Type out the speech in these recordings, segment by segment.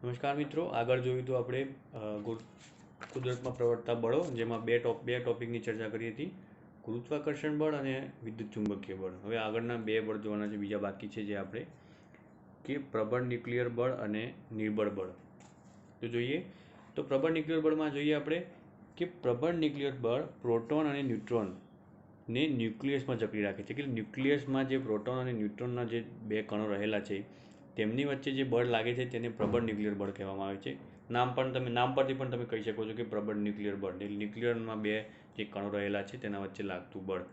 નમસ્કાર મિત્રો, આગળ જોયું તો આપણે કુદરતમાં પ્રવર્તતા બળો, જેમાં બે ટોપિકની ચર્ચા કરી હતી, ગુરુત્વાકર્ષણ બળ અને વિદ્યુત ચુંબકીય બળ. હવે આગળના બે બળ જોવાના છે, બીજા બાકી છે જે આપણે કે પ્રબળ ન્યુક્લિયર બળ અને નિર્બળ બળ. તો જોઈએ તો પ્રબળ ન્યુક્લિયર બળમાં જોઈએ આપણે કે પ્રબળ ન્યુક્લિયર બળ પ્રોટોન અને ન્યુટ્રોનને ન્યુક્લિયસમાં જકડી રાખે છે. કે ન્યુક્લિયસમાં જે પ્રોટોન અને ન્યુટ્રોનના જે બે કણો રહેલા છે તેમની વચ્ચે જે બળ લાગે છે તેને પ્રબળ ન્યુક્લિયર બળ કહેવામાં આવે છે. નામ પરથી પણ તમે કહી શકો છો કે પ્રબળ ન્યુક્લિયર બળ. ન્યુક્લિયરમાં બે જે કણો રહેલા છે તેના વચ્ચે લાગતું બળ.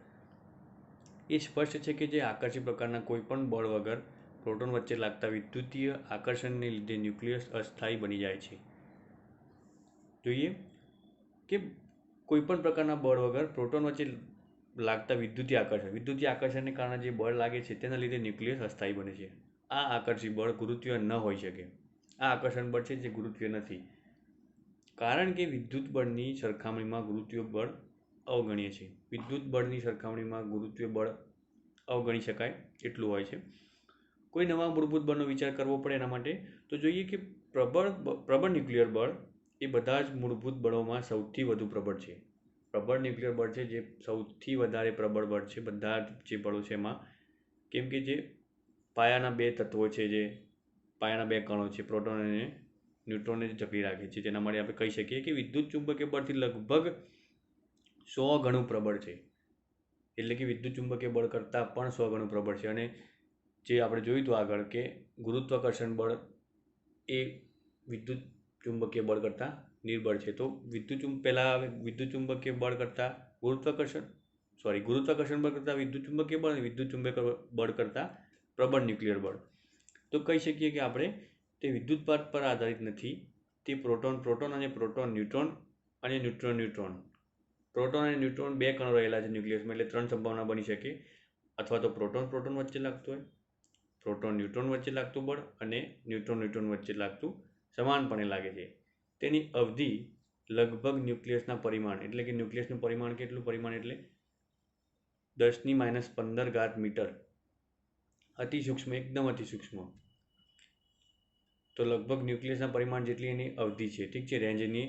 એ સ્પષ્ટ છે કે જે આકર્ષી પ્રકારના કોઈ પણ બળ વગર પ્રોટોન વચ્ચે લાગતા વિદ્યુતીય આકર્ષણને લીધે ન્યુક્લિયસ અસ્થાયી બની જાય છે. જોઈએ કે કોઈપણ પ્રકારના બળ વગર પ્રોટોન વચ્ચે લાગતા વિદ્યુતીય આકર્ષણને કારણે જે બળ લાગે છે તેના લીધે ન્યુક્લિયસ અસ્થાયી બને છે. આ આકર્ષી બળ ગુરુત્વીય ન હોઈ શકે. આ આકર્ષણ બળ છે જે ગુરુત્વીય નથી, કારણ કે વિદ્યુત બળની સરખામણીમાં ગુરુત્વીય બળ અવગણ્ય છે. વિદ્યુત બળની સરખામણીમાં ગુરુત્વીય બળ અવગણી શકાય એટલું હોય છે. કોઈ નવા મૂળભૂત બળનો વિચાર કરવો પડે એના માટે તો જોઈએ કે પ્રબળ ન્યુક્લિયર બળ એ બધા જ મૂળભૂત બળોમાં સૌથી વધુ પ્રબળ છે. પ્રબળ ન્યુક્લિયર બળ છે જે સૌથી વધારે પ્રબળ બળ છે બધા જે બળો છે એમાં, કેમ કે જે પાયાના બે તત્વો છે, જે પાયાના બે કણો છે, પ્રોટોન અને ન્યુટ્રોનને જકડી રાખે છે, તેના માટે આપણે કહી શકીએ કે વિદ્યુત ચુંબકીય બળથી લગભગ 100 ગણું પ્રબળ છે. એટલે કે વિદ્યુત ચુંબકીય બળ કરતાં પણ 100 ગણું પ્રબળ છે. અને જે આપણે જોયું હતું આગળ કે ગુરુત્વાકર્ષણ બળ એ વિદ્યુત ચુંબકીય બળ કરતાં નિર્બળ છે. તો વિદ્યુત ચુંબકીય બળ કરતાં ગુરુત્વાકર્ષણ બળ કરતાં વિદ્યુત ચુંબકીય બળ અને વિદ્યુત ચુંબકીય બળ કરતાં પ્રબળ ન્યુક્લિયર બળ. તો કહી શકીએ કે આપણે તે વિદ્યુત પર આધારિત નથી. તે પ્રોટોન અને ન્યુટ્રોન અને ન્યુટ્રોન. પ્રોટોન અને ન્યુટ્રોન બે કણો રહેલા છે ન્યુક્લિયસમાં, એટલે 3 સંભાવના બની શકે. અથવા તો પ્રોટોન વચ્ચે લાગતું હોય, પ્રોટોન ન્યુટ્રોન વચ્ચે લાગતું બળ અને ન્યુટ્રોન વચ્ચે લાગતું સમાનપણે લાગે છે. તેની અવધિ લગભગ ન્યુક્લિયસના પરિમાણ, એટલે કે ન્યુક્લિયસનું પરિમાણ કેટલું? પરિમાણ એટલે 10⁻15 મીટર. અતિ સૂક્ષ્મ, એકદમ અતિ સૂક્ષ્મ. તો લગભગ ન્યુક્લિયસના પરિમાણ જેટલી એની અવધિ છે. ઠીક છે, રેન્જ એની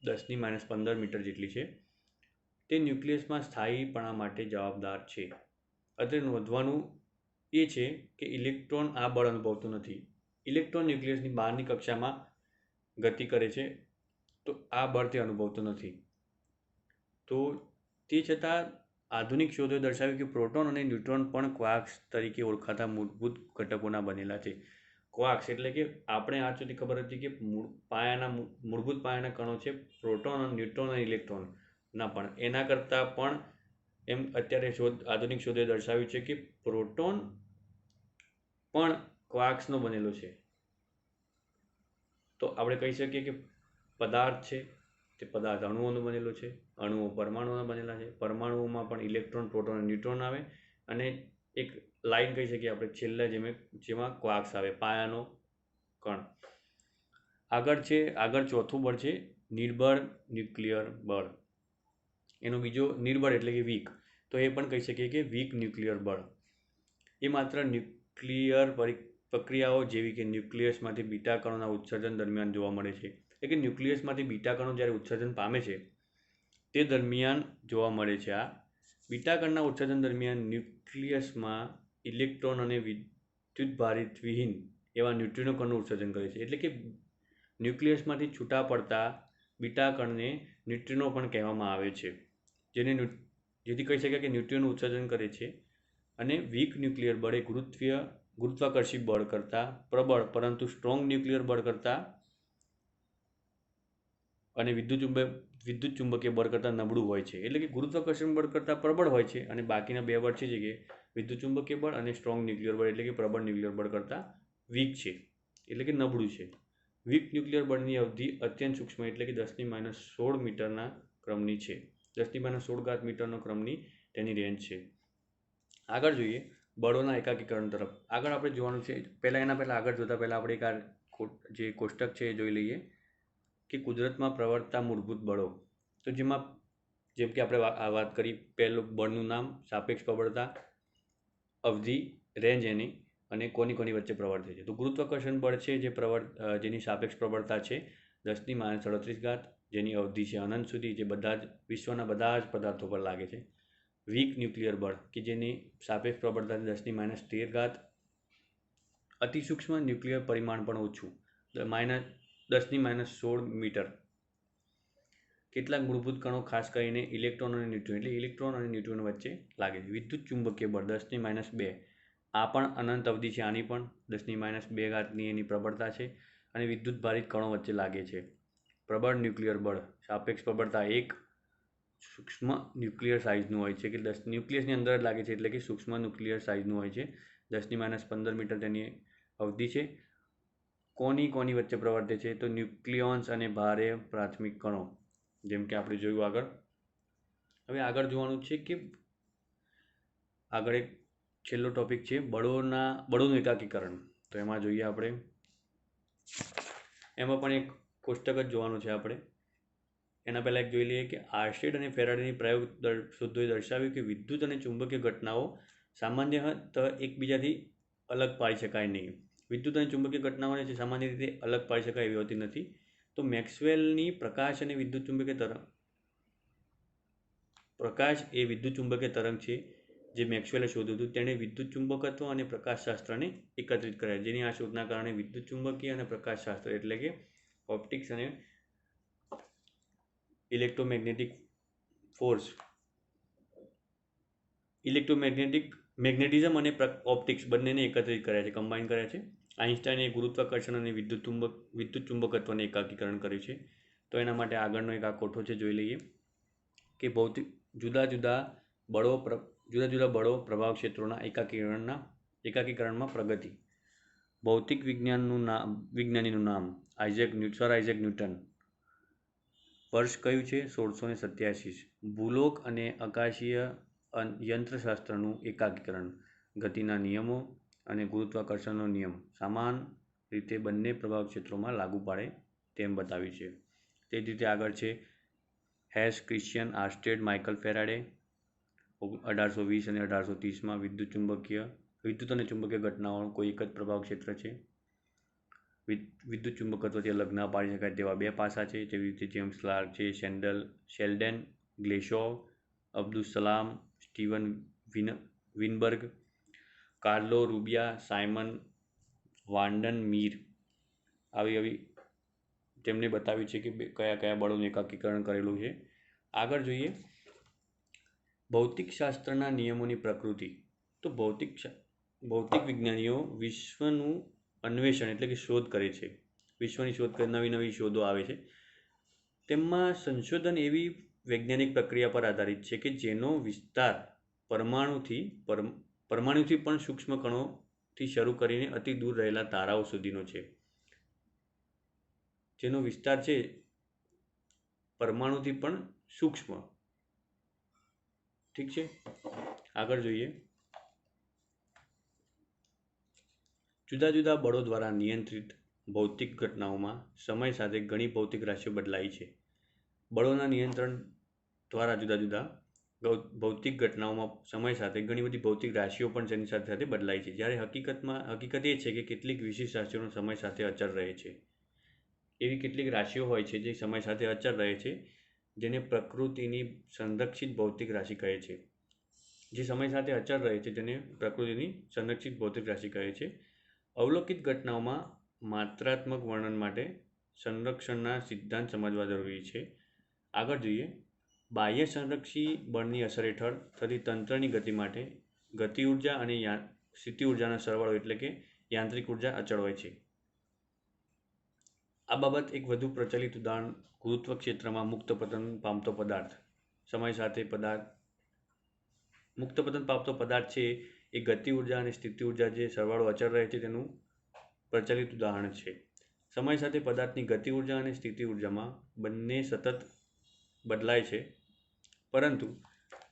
10⁻15 મીટર જેટલી છે. તે ન્યુક્લિયસમાં સ્થાયીપણા માટે જવાબદાર છે. અત્રે નોંધવાનું એ છે કે ઇલેક્ટ્રોન આ બળ અનુભવતો નથી. ઇલેક્ટ્રોન ન્યુક્લિયસની બહારની કક્ષામાં ગતિ કરે છે, તો આ બળ તે અનુભવતો નથી. તો તે છતાં આધુનિક શોધોએ દર્શાવ્યું કે પ્રોટોન અને ન્યુટ્રોન પણ ક્વાર્ક્સ તરીકે ઓળખાતા મૂળભૂત ઘટકોના બનેલા છે. ક્વાર્ક્સ એટલે કે આપણે આજ સુધી ખબર હતી કે મૂળભૂત પાયાના કણો છે પ્રોટોન, ન્યુટ્રોન અને ઇલેક્ટ્રોન ના, પણ એના કરતાં પણ એમ અત્યારે આધુનિક શોધોએ દર્શાવ્યું છે કે પ્રોટોન પણ ક્વાર્ક્સનો બનેલો છે. તો આપણે કહી શકીએ કે પદાર્થ છે તે પદાર્થ અણુઓનો બનેલો છે, અણુઓ પરમાણુઓના બનેલા છે, પરમાણુઓમાં પણ ઇલેક્ટ્રોન, પ્રોટોન અને ન્યુટ્રોન આવે, અને એક લાઈન કહી શકીએ આપણે છેલ્લા જેમાં ક્વાર્ક્સ આવે, પાયાનો કણ. આગળ ચોથું બળ છે નિર્બળ ન્યુક્લિયર બળ. એનો બીજો નિર્બળ એટલે કે વીક. તો એ પણ કહી શકીએ કે વીક ન્યુક્લિયર બળ. એ માત્ર ન્યુક્લિયર પ્રક્રિયાઓ જેવી કે ન્યુક્લિયસમાંથી બીટા કણોના ઉત્સર્જન દરમિયાન જોવા મળે છે. એટલે કે ન્યુક્લિયસમાંથી બીટા કણો જ્યારે ઉત્સર્જન પામે છે તે દરમિયાન જોવા મળે છે. આ બીટા કણના ઉત્સર્જન દરમિયાન ન્યુક્લિયસમાં ઇલેક્ટ્રોન અને વિદ્યુતભારિત વિહીન એવા ન્યુટ્રિનો કણનું ઉત્સર્જન કરે છે. એટલે કે ન્યુક્લિયસમાંથી છૂટા પડતા બીટા કણને ન્યુટ્રિનો પણ કહેવામાં આવે છે, જેથી કહી શકાય કે ન્યુટ્રિનોનું ઉત્સર્જન કરે છે. અને વીક ન્યુક્લિયર બળ એ ગુરુત્વાકર્ષી બળ કરતાં પ્રબળ પરંતુ સ્ટ્રોંગ ન્યુક્લિયર બળ કરતાં અને વિદ્યુત ચુંબકીય બળ કરતાં નબળું હોય છે. એટલે કે ગુરુત્વાકર્ષણ બળ કરતાં પ્રબળ હોય છે અને બાકીના બે બળ છે જે કે વિદ્યુત ચુંબકીય બળ અને સ્ટ્રોંગ ન્યુક્લિયર બળ એટલે કે પ્રબળ ન્યુક્લિયર બળ કરતાં વીક છે, એટલે કે નબળું છે. વીક ન્યુક્લિયર બળની અવધિ અત્યંત સૂક્ષ્મ એટલે કે 10⁻16 મીટરના ક્રમની છે. 10⁻16 મીટરનો ક્રમની તેની રેન્જ છે. આગળ જોઈએ બળોના એકાકીકરણ તરફ. આગળ આપણે જોવાનું છે, આગળ જોતા પહેલાં આપણે એક જે કોષ્ટક છે એ જોઈ લઈએ કે કુદરતમાં પ્રવર્તતા મૂળભૂત બળો. તો જેમ કે આપણે વાત કરી, પહેલું બળનું નામ સાપેક્ષ પ્રબળતા, અવધિ, રેન્જ એની, અને કોની કોની વચ્ચે પ્રવર્તે છે. તો ગુરુત્વાકર્ષણ બળ છે જેની સાપેક્ષ પ્રબળતા છે 10⁻38, જેની અવધિ છે અનંત સુધી, જે બધા જ વિશ્વના બધા જ પદાર્થો પર લાગે છે. વીક ન્યુક્લિયર બળ કે જેની સાપેક્ષ પ્રબળતા 10⁻13, અતિ સૂક્ષ્મ ન્યુક્લિયર પરિમાણ પણ ઓછું, 10⁻16 મીટર. કેટલાક મૂળભૂત કણો ખાસ કરીને ઇલેક્ટ્રોન અને ન્યુટ્રોન એટલે ઇલેક્ટ્રોન અને ન્યુટ્રોન વચ્ચે લાગે છે. વિદ્યુત ચુંબકીય બળ 10⁻2, આ પણ અનંત અવધિ છે. આની પણ 10⁻2 એની પ્રબળતા છે અને વિદ્યુત ભારિત કણો વચ્ચે લાગે છે. પ્રબળ ન્યુક્લિયર બળ સાપેક્ષ પ્રબળતા 1, સૂક્ષ્મ ન્યુક્લિયર સાઇઝનું હોય છે કે ન્યુક્લિયસની અંદર જ લાગે છે એટલે કે સૂક્ષ્મ ન્યુક્લિયર સાઇઝનું હોય છે. 10⁻15 મીટર તેની અવધિ છે. કોની વચ્ચે પ્રવર્તે છે? તો ન્યુક્લિયોન્સ અને ભારે પ્રાથમિક કણો, જેમ કે આપણે જોયું આગળ. હવે આગળ જોવાનું છે કે આગળ એક છેલ્લો ટોપિક છે બળોનું એકાકીકરણ. તો એમાં જોઈએ આપણે, એમાં પણ એક કોષ્ટક જ જોવાનું છે આપણે. એના પહેલાં એક જોઈ લઈએ કે આર્સ્ટેડ અને ફેરાડેની પ્રયોગ શોધોએ દર્શાવ્યું કે વિદ્યુત અને ચુંબકીય ઘટનાઓ સામાન્યતઃ એકબીજાથી અલગ પાડી શકાય નહીં. વિદ્યુત અને ચુંબકીય ઘટનાઓને જે સામાન્ય રીતે અલગ પાડી શકાય એવી હોતી નથી. તો મેક્સવેલની પ્રકાશ અને વિદ્યુત ચુંબકીય તરંગ, પ્રકાશ એ વિદ્યુત ચુંબકીય તરંગ છે જે મેક્સવેલે શોધ્યું હતું. તેણે વિદ્યુત ચુંબકત્વ અને પ્રકાશશાસ્ત્રને એકત્રિત કર્યા, જેની આ શોધના કારણે વિદ્યુત ચુંબકીય અને પ્રકાશશાસ્ત્ર એટલે કે ઓપ્ટિક્સ અને ઇલેક્ટ્રોમેગ્નેટિક ફોર્સ, મેગ્નેટિઝમ અને ઓપ્ટિક્સ બંનેને એકત્રિત કર્યા છે, કમ્બાઈન કર્યા છે. આઇન્સ્ટાઈને ગુરુત્વાકર્ષણ અને વિદ્યુત ચુંબકત્વને એકાકીકરણ કર્યું છે. તો એના માટે આગળનો એક આ કોઠો છે, જોઈ લઈએ કે જુદા જુદા બળો પ્રભાવ ક્ષેત્રોના એકાકીકરણમાં પ્રગતિ. ભૌતિક વિજ્ઞાનીનું નામ સર આઇઝેક ન્યૂટન. વર્ષ કયું છે? 1687. ભૂલોક અને આકાશીય યંત્રશાસ્ત્રનું એકાકીકરણ. ગતિના નિયમો અને ગુરુત્વાકર્ષણનો નિયમ સમાન રીતે બંને પ્રભાવ ક્ષેત્રોમાં લાગુ પાડે તેમ બતાવ્યું છે. તે જ રીતે આગળ છે હેસ ક્રિશ્ચિયન આર્સ્ટેડ માઇકલ ફેરાડે. 1820 અને 1830માં વિદ્યુત અને ચુંબકીય ઘટનાઓ કોઈ એક જ પ્રભાવ ક્ષેત્ર છે. વિદ્યુત ચુંબકત્વથી અલગ ના પાડી શકાય તેવા બે પાસા છે, જેવી રીતે જેમ્સ ક્લાર્ક છે, શેલ્ડન ગ્લેશોવ, અબ્દુલ સલામ, સ્ટીવન વિનબર્ગ, કાર્લો રૂબિયા, સાયમન વાન્ડન મીર. આવી તેમણે બતાવ્યું છે કે કયા કયા બળોનું એકાકીકરણ કરેલું છે. આગળ જોઈએ ભૌતિકશાસ્ત્રના નિયમોની પ્રકૃતિ. તો ભૌતિક વિજ્ઞાનીઓ વિશ્વનું અન્વેષણ એટલે કે શોધ કરે છે. વિશ્વની શોધ કરે, નવી શોધો આવે છે. તેમાં સંશોધન એવી વૈજ્ઞાનિક પ્રક્રિયા પર આધારિત છે કે જેનો વિસ્તાર પરમાણુથી પણ સૂક્ષ્મ કણોથી શરૂ કરીને અતિ દૂર રહેલા તારાઓ સુધીનો છે. જેનો વિસ્તાર છે પરમાણુથી પણ સૂક્ષ્મ. ઠીક છે, આગળ જોઈએ. જુદા જુદા બળો દ્વારા નિયંત્રિત ભૌતિક ઘટનાઓમાં સમય સાથે ઘણી ભૌતિક રાશિઓ બદલાઈ છે. બળોના નિયંત્રણ દ્વારા જુદા જુદા ભૌતિક ઘટનાઓમાં સમય સાથે ઘણી બધી ભૌતિક રાશિઓ પણ તેની સાથે સાથે બદલાય છે. જ્યારે હકીકત એ છે કે કેટલીક વિશિષ્ટ રાશિઓનો સમય સાથે અચળ રહે છે. એવી કેટલીક રાશિઓ હોય છે જે સમય સાથે અચળ રહે છે, જેને પ્રકૃતિની સંરક્ષિત ભૌતિક રાશિ કહે છે. જે સમય સાથે અચળ રહે છે તેને પ્રકૃતિની સંરક્ષિત ભૌતિક રાશિ કહે છે. અવલોકિત ઘટનાઓમાં માત્રાત્મક વર્ણન માટે સંરક્ષણના સિદ્ધાંત સમજવા જરૂરી છે. આગળ જોઈએ બાહ્ય સંરક્ષી બળની અસર હેઠળ થતી તંત્રની ગતિ માટે ગતિ ઉર્જા અને સ્થિતિ ઉર્જાનો સરવાળો એટલે કે યાંત્રિક ઉર્જા અચળ હોય છે. આ બાબત એક વધુ પ્રચલિત ઉદાહરણ ગુરુત્વ ક્ષેત્રમાં મુક્ત પતન પામતો પદાર્થ. સમય સાથે મુક્ત પતન પામતો પદાર્થ છે એ ગતિ ઉર્જા અને સ્થિતિ ઉર્જા જે સરવાળો અચળ રહે છે તેનું પ્રચલિત ઉદાહરણ છે. સમય સાથે પદાર્થની ગતિ ઉર્જા અને સ્થિતિ ઉર્જામાં બંને સતત બદલાય છે, પરંતુ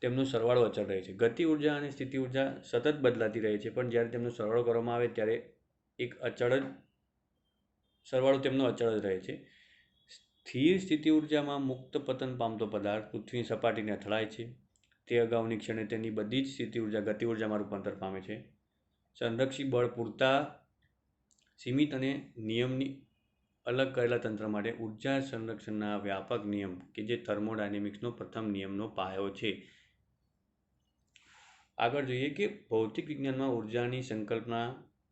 તેમનો સરવાળો અચળ રહે છે. ગતિ ઉર્જા અને સ્થિતિ ઉર્જા સતત બદલાતી રહે છે, પણ જ્યારે તેમનો સરવાળો કરવામાં આવે ત્યારે સરવાળો તેમનો અચળ જ રહે છે. સ્થિર સ્થિતિ ઉર્જામાં મુક્ત પતન પામતો પદાર્થ પૃથ્વીની સપાટીને અથડાય છે. તે અગાઉની ક્ષણે તેની બધી જ સ્થિતિ ઉર્જા ગતિ ઉર્જામાં રૂપાંતર પામે છે. સંરક્ષી બળ પૂરતા સીમિત અને નિયમની અલગ કરેલા તંત્ર માટે ઉર્જા સંરક્ષણના વ્યાપક નિયમ કે જે થર્મોડાયનેમિક્સનો પ્રથમ નિયમનો પાયો છે. આગળ જોઈએ કે ભૌતિક વિજ્ઞાનમાં ઉર્જાની સંકલ્પના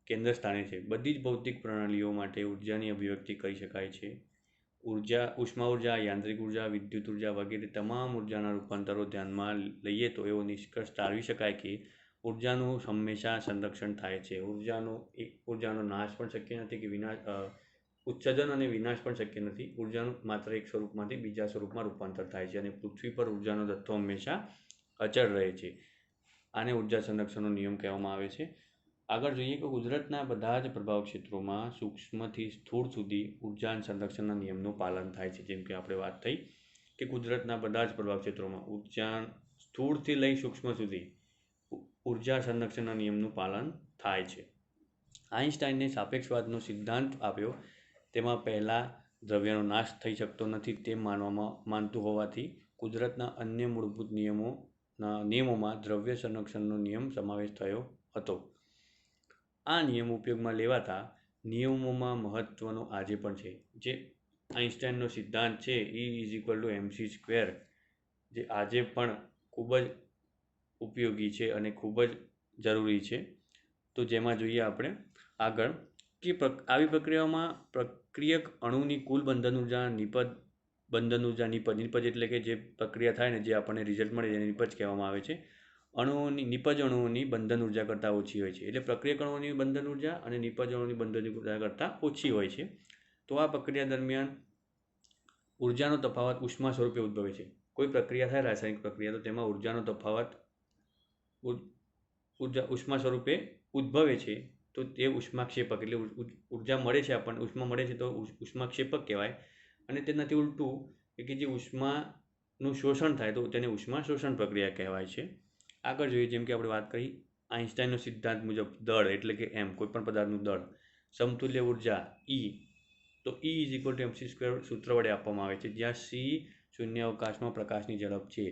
કેન્દ્ર સ્થાને છે. બધી જ ભૌતિક પ્રણાલીઓ માટે ઉર્જાની અભિવ્યક્તિ કરી શકાય છે. ઉષ્મા ઉર્જા, યાંત્રિક ઉર્જા, વિદ્યુત ઉર્જા વગેરે તમામ ઉર્જાના રૂપાંતરો ધ્યાનમાં લઈએ તો એવો નિષ્કર્ષ તારવી શકાય કે ઉર્જાનું હંમેશા સંરક્ષણ થાય છે. ઉર્જાનો નાશ પણ શક્ય નથી કે ઉત્સર્જન અને વિનાશ પણ શક્ય નથી. ઉર્જાનું માત્ર એક સ્વરૂપમાંથી બીજા સ્વરૂપમાં રૂપાંતર થાય છે અને પૃથ્વી પર ઉર્જાનો જથ્થો હંમેશા અચળ રહે છે. આને ઉર્જા સંરક્ષણનો નિયમ કહેવામાં આવે છે. આગળ જોઈએ કે કુદરતના બધા જ પ્રભાવ ક્ષેત્રોમાં સૂક્ષ્મથી સ્થૂળ સુધી ઉર્જા સંરક્ષણના નિયમનું પાલન થાય છે. જેમ કે આપણે વાત થઈ કે કુદરતના બધા જ પ્રભાવ ક્ષેત્રોમાં ઉર્જા સ્થૂળથી લઈ સૂક્ષ્મ સુધી ઉર્જા સંરક્ષણના નિયમનું પાલન થાય છે. આઈન્સ્ટાઈને સાપેક્ષવાદનો સિદ્ધાંત આપ્યો. તેમાં પહેલાં દ્રવ્યનો નાશ થઈ શકતો નથી તેમ માનતું હોવાથી કુદરતના અન્ય મૂળભૂત નિયમોમાં દ્રવ્ય સંરક્ષણનો નિયમ સમાવેશ થયો હતો. આ નિયમો ઉપયોગમાં લેવાતા નિયમોમાં મહત્ત્વનો આજે પણ છે. જે આઈન્સ્ટાઈનનો સિદ્ધાંત છે E=mc², જે આજે પણ ખૂબ જ ઉપયોગી છે અને ખૂબ જ જરૂરી છે. તો જેમાં જોઈએ આપણે આગળ કે આવી પ્રક્રિયાઓમાં પ્રક્રિયક અણુની કુલ બંધન ઉર્જા નિપજ એટલે કે જે પ્રક્રિયા થાય ને જે આપણને રિઝલ્ટ મળે એને નિપજ કહેવામાં આવે છે. નિપજ અણુઓની બંધન ઉર્જા કરતાં ઓછી હોય છે. એટલે પ્રક્રિયક અણુઓની બંધન ઉર્જા અને નિપજ અણુઓની બંધન ઉર્જા કરતાં ઓછી હોય છે. તો આ પ્રક્રિયા દરમિયાન ઉર્જાનો તફાવત ઉષ્મા સ્વરૂપે ઉદ્ભવે છે. કોઈ પ્રક્રિયા થાય રાસાયણિક પ્રક્રિયા તો તેમાં ઉર્જાનો તફાવત ઉષ્મા સ્વરૂપે ઉદ્ભવે છે. તો તે ઉષ્માક્ષેપક એટલે ઉર્જા મળે છે આપણને ઉષ્મા મળે છે તો ઉષ્માક્ષેપક કહેવાય. અને તેનાથી ઉલટું કે જે ઉષ્માનું શોષણ થાય તો તેને ઉષ્મા શોષણ પ્રક્રિયા કહેવાય છે. આગળ જોઈએ જેમ કે આપણે વાત કરી આઈન્સ્ટાઈનનો સિદ્ધાંત મુજબ દળ એટલે કે એમ કોઈપણ પદાર્થનું દળ સમતુલ્ય ઉર્જા E તો E=mc² સૂત્ર વડે આપવામાં આવે છે. જ્યાં c શૂન્ય અવકાશમાં પ્રકાશની ઝડપ છે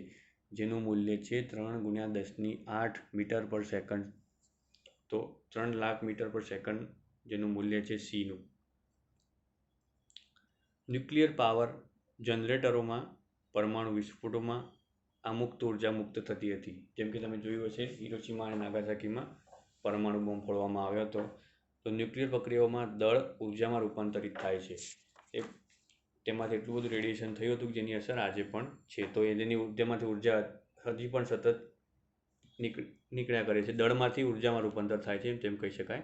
જેનું મૂલ્ય છે 3×10⁸ મીટર પર સેકન્ડ. તો 3 લાખ મીટર પર સેકન્ડ જેનું મૂલ્ય છે cનું. ન્યુક્લિયર પાવર જનરેટરોમાં પરમાણુ વિસ્ફોટોમાં આ મુક્ત ઉર્જા મુક્ત થતી હતી. જેમ કે તમે જોયું હશે હિરોશીમા અને નાગાસાકીમાં પરમાણુ બોમ્બ ફોડવામાં આવ્યો હતો. તો ન્યુક્લિયર પ્રક્રિયાઓમાં દળ ઉર્જામાં રૂપાંતરિત થાય છે. તેમાંથી એટલું બધું રેડિયેશન થયું હતું જેની અસર આજે પણ છે. તો તેમાંથી ઉર્જા હજી પણ સતત નીકળ્યા કરે છે. દળમાંથી ઉર્જામાં રૂપાંતર થાય છે તેમ કહી શકાય.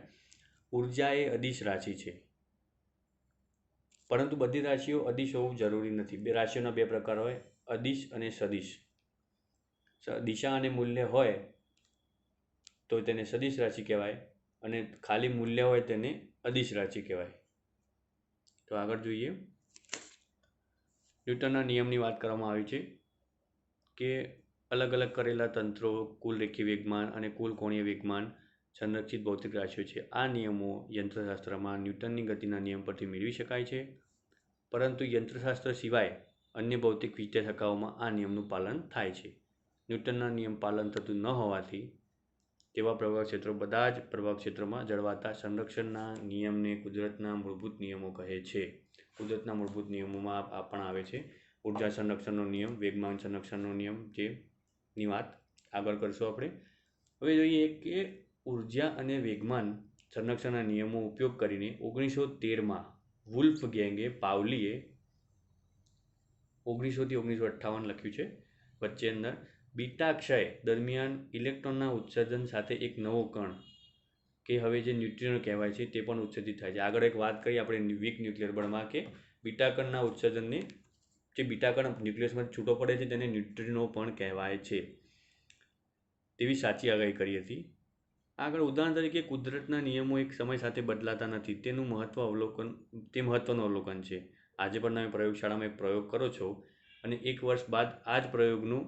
ઉર્જા એ અદિશ રાશિ છે, પરંતુ બધી રાશિઓ અદિશ હોવું જરૂરી નથી. રાશિઓના બે પ્રકાર હોય, અદિશ અને સદિશ. દિશા અને મૂલ્ય હોય તો તેને સદિશ રાશિ કહેવાય અને ખાલી મૂલ્ય હોય તેને અદિશ રાશિ કહેવાય. તો આગળ જોઈએ ન્યૂટનના નિયમની વાત કરવામાં આવી છે કે અલગ અલગ કરેલા તંત્રો કુલ રેખીય વેગમાન અને કુલ કોણીય વેગમાન સંરક્ષિત ભૌતિક રાશિઓ છે. આ નિયમો યંત્રશાસ્ત્રમાં ન્યૂટનની ગતિના નિયમ પરથી મેળવી શકાય છે, પરંતુ યંત્રશાસ્ત્ર સિવાય અન્ય ભૌતિક વિદ્યાશાખાઓમાં આ નિયમનું પાલન થાય છે. ન્યૂટનના નિયમ પાલન થતું ન હોવાથી તેવા પ્રભાવ ક્ષેત્રો બધા જ પ્રભાવ ક્ષેત્રોમાં જળવાતા સંરક્ષણના નિયમને કુદરતના મૂળભૂત નિયમો કહે છે. કુદરતના મૂળભૂત નિયમોમાં આ પણ આવે છે ઉર્જા સંરક્ષણનો નિયમ, વેગમાન સંરક્ષણનો નિયમ, જેની વાત આગળ કરશું આપણે. હવે જોઈએ કે ઉર્જા અને વેગમાન સંરક્ષણના નિયમો ઉપયોગ કરીને 1913માં વુલ્ફગેંગે પાઉલીએ 1900 થી 1958 લખ્યું છે વચ્ચે અંદર બીટા ક્ષય દરમિયાન ઇલેક્ટ્રોનના ઉત્સર્જન સાથે એક નવો કણ કે હવે જે ન્યુટ્રિનો કહેવાય છે તે પણ ઉત્સર્જિત થાય છે. આગળ એક વાત કરી આપણે વીક ન્યુક્લિયર બળમાં કે બીટા કણના ઉત્સર્જનને જે બીટા કણ ન્યુક્લિયસમાં છૂટો પડે છે તેને ન્યુટ્રિનો પણ કહેવાય છે તેવી સાચી આગાહી કરી હતી. આગળ ઉદાહરણ તરીકે કુદરતના નિયમો એક સમય સાથે બદલાતા નથી તેનું મહત્વનું અવલોકન છે. આજે પણ તમે પ્રયોગશાળામાં એક પ્રયોગ કરો છો અને એક વર્ષ બાદ આ જ પ્રયોગનું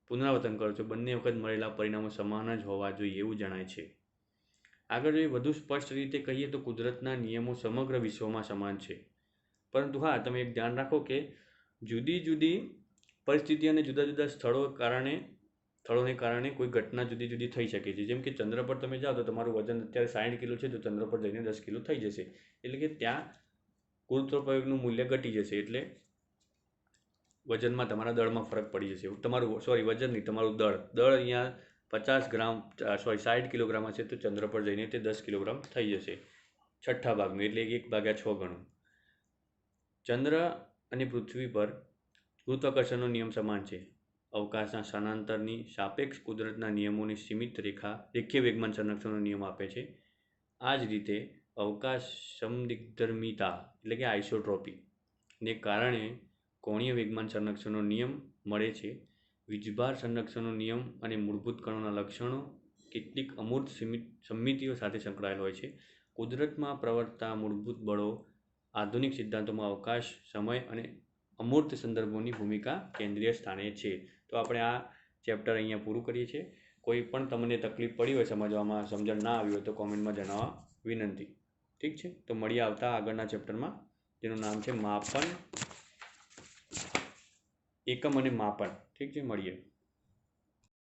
પુનરાવર્તન કરો છો, બંને વખત મળેલા પરિણામો સમાન જ હોવા જોઈએ એવું જણાય છે. આગળ જોઈએ વધુ સ્પષ્ટ રીતે કહીએ તો કુદરતના નિયમો સમગ્ર વિશ્વમાં સમાન છે, પરંતુ હા તમે એક ધ્યાન રાખો કે જુદી જુદી પરિસ્થિતિ અને જુદા જુદા સ્થળો કારણે સ્થળોને કારણે કોઈ ઘટના જુદી જુદી થઈ શકે છે. જેમ કે ચંદ્ર પર તમે જાઓ તો તમારું વજન અત્યારે 60 કિલો છે, તો ચંદ્ર પર જઈને 10 કિલો થઈ જશે. એટલે કે ત્યાં ગુરુત્વાકર્ષણનું મૂલ્ય ઘટી જશે, એટલે વજનમાં તમારા દળમાં ફરક પડી જશે. વજન નહીં, તમારું દળ અહીંયા 60 કિલોગ્રામ હશે, તો ચંદ્ર પર જઈને તે 10 કિલોગ્રામ થઈ જશે, છઠ્ઠા ભાગનું, એટલે 1/6 ગણું. ચંદ્ર અને પૃથ્વી પર ગુરુત્વાકર્ષણનો નિયમ સમાન છે. અવકાશના સ્થાનાંતરની સાપેક્ષ કુદરતના નિયમોની સીમિત રેખીય વેગમાન સંરક્ષણનો નિયમ આપે છે. આ જ રીતે અવકાશ સમદિગ્ધર્મિતા એટલે કે આઇસોટ્રોપી ને કારણે કોણીય વેગમાન સંરક્ષણનો નિયમ મળે છે. વીજભાર સંરક્ષણનો નિયમ અને મૂળભૂત કણોના લક્ષણો કેટલીક અમૂર્ત સમિતિઓ સાથે સંકળાયેલ હોય છે. કુદરતમાં પ્રવર્તતા મૂળભૂત બળો આધુનિક સિદ્ધાંતોમાં અવકાશ, સમય અને અમૂર્ત સંદર્ભોની ભૂમિકા કેન્દ્રીય સ્થાને છે. તો આપણે આ ચેપ્ટર અહીંયા પૂરું કરીએ છીએ. કોઈ પણ તમને તકલીફ પડી હોય સમજવામાં, સમજણ ના આવી હોય તો કોમેન્ટમાં જણાવવા વિનંતી. ઠીક છે, તો મળીએ આવતા આગળના ચેપ્ટરમાં, જેનું નામ છે માપન, એકમ અને માપન. ઠીક છે, મળીએ.